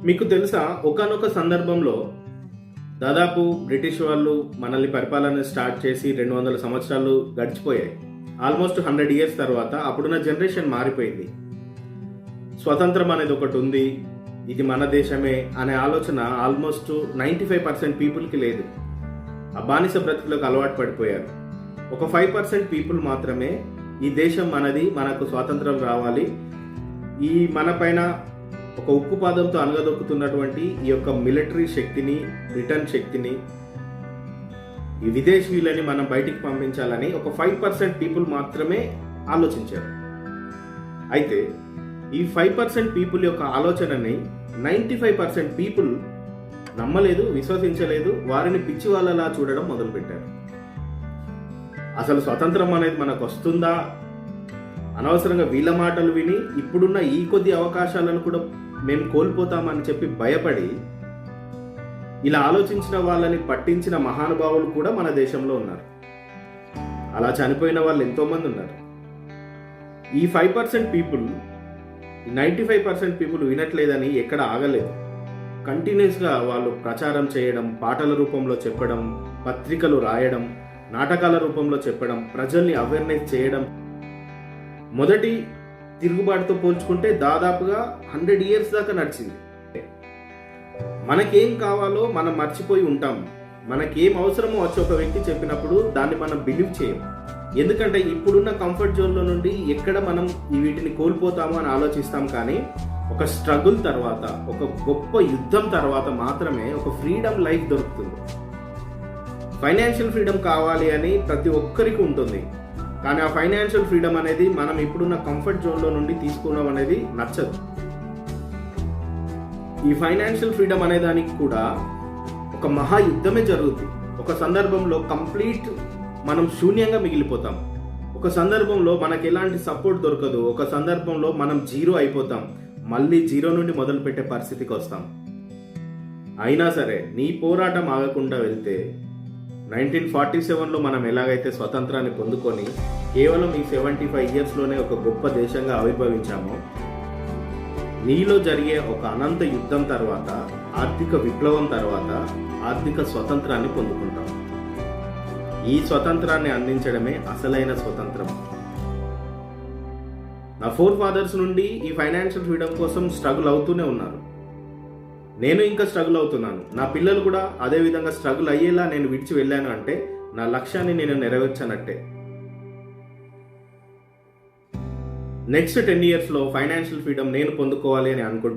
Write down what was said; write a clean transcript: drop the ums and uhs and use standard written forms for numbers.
మీకు తెలుసా, ఒకానొక సందర్భంలో దాదాపు బ్రిటిష్ వాళ్ళు మనల్ని పరిపాలన స్టార్ట్ చేసి 200 సంవత్సరాలు గడిచిపోయాయి. ఆల్మోస్ట్ 100 ఇయర్స్ తర్వాత అప్పుడున్న జనరేషన్ మారిపోయింది. స్వతంత్రం అనేది ఒకటి ఉంది, ఇది మన దేశమే అనే ఆలోచన ఆల్మోస్ట్ 95% పీపుల్కి లేదు. ఆ బానిస బ్రతుకులకు అలవాటు పడిపోయారు. ఒక 5% పీపుల్ మాత్రమే ఈ దేశం మనది, మనకు స్వాతంత్రం రావాలి, ఈ మన పైన ఒక ఉక్కు పాదంతో అనగదొక్కుతున్నటువంటి ఈ యొక్క మిలిటరీ శక్తిని, బ్రిటన్ శక్తిని, ఈ విదేశీయులని మనం బయటికి పంపించాలని ఒక 5% పీపుల్ మాత్రమే ఆలోచించారు. అయితే ఈ 5% పీపుల్ యొక్క ఆలోచనని 95% పీపుల్ నమ్మలేదు, విశ్వసించలేదు, వారిని పిచ్చి వాళ్ళలా చూడడం మొదలుపెట్టారు. అసలు స్వతంత్రం అనేది మనకు వస్తుందా, అనవసరంగా వీళ్ళ మాటలు విని ఇప్పుడున్న ఈ కొద్ది అవకాశాలను కూడా మేము కోల్పోతామని చెప్పి భయపడి ఇలా ఆలోచించిన వాళ్ళని పట్టించిన మహానుభావులు కూడా మన దేశంలో ఉన్నారు. అలా చనిపోయిన వాళ్ళు ఎంతోమంది ఉన్నారు. ఈ 5% పీపుల్ 95% పీపుల్ వినట్లేదని ఎక్కడ ఆగలేదు. కంటిన్యూస్గా వాళ్ళు ప్రచారం చేయడం, పాటల రూపంలో చెప్పడం, పత్రికలు రాయడం, నాటకాల రూపంలో చెప్పడం, ప్రజల్ని అవేర్నెస్ చేయడం. మొదటి తిరుగుబాటుతో పోల్చుకుంటే దాదాపుగా 100 ఇయర్స్ దాకా నడిచింది. మనకేం కావాలో మనం మర్చిపోయి ఉంటాం. మనకేం అవసరమో వచ్చి ఒక వ్యక్తి చెప్పినప్పుడు దాన్ని మనం బిలీవ్ చేయం. ఎందుకంటే ఇప్పుడున్న కంఫర్ట్ జోన్లో నుండి ఎక్కడ మనం వీటిని కోల్పోతామో అని ఆలోచిస్తాం. కానీ ఒక స్ట్రగుల్ తర్వాత, ఒక గొప్ప యుద్ధం తర్వాత మాత్రమే ఒక ఫ్రీడమ్ లైఫ్ దొరుకుతుంది. ఫైనాన్షియల్ ఫ్రీడమ్ కావాలి అని ప్రతి ఒక్కరికి ఉంటుంది. కానీ ఆ ఫైనాన్షియల్ ఫ్రీడమ్ అనేది మనం ఇప్పుడున్న కంఫర్ట్ జోన్లో నుండి తీసుకోవడం అనేది నచ్చదు. ఈ ఫైనాన్షియల్ ఫ్రీడమ్ అనే దానికి కూడా ఒక మహాయుద్ధమే జరుగుతుంది. ఒక సందర్భంలో కంప్లీట్ మనం శూన్యంగా మిగిలిపోతాం. ఒక సందర్భంలో మనకు ఎలాంటి సపోర్ట్ దొరకదు. ఒక సందర్భంలో మనం జీరో అయిపోతాం. మళ్ళీ జీరో నుండి మొదలు పెట్టే పరిస్థితికి వస్తాం. అయినా సరే నీ పోరాటం ఆగకుండా వెళ్తే 1947లో మనం ఎలాగైతే స్వతంత్రాన్ని పొందుకొని కేవలం ఈ 75 ఇయర్స్లోనే ఒక గొప్ప దేశంగా ఆవిర్భవించామో, నీలో జరిగే ఒక అనంత యుద్ధం తర్వాత, ఆర్థిక విప్లవం తర్వాత ఆర్థిక స్వతంత్రాన్ని పొందుకుంటాం. ఈ స్వతంత్రాన్ని అందించడమే అసలైన స్వతంత్రం. నా ఫోర్ ఫాదర్స్ నుండి ఈ ఫైనాన్షియల్ ఫ్రీడమ్ కోసం స్ట్రగుల్ అవుతూనే ఉన్నారు. నేను ఇంకా స్ట్రగుల్ అవుతున్నాను. నా పిల్లలు కూడా అదే విధంగా స్ట్రగుల్ అయ్యేలా నేను విడిచి వెళ్ళాను అంటే నా లక్ష్యాన్ని నేను నెరవేర్చనట్టే. నెక్స్ట్ 10 ఇయర్స్లో ఫైనాన్షియల్ ఫ్రీడమ్ నేను పొందుకోవాలి అని అనుకుంటున్నాను.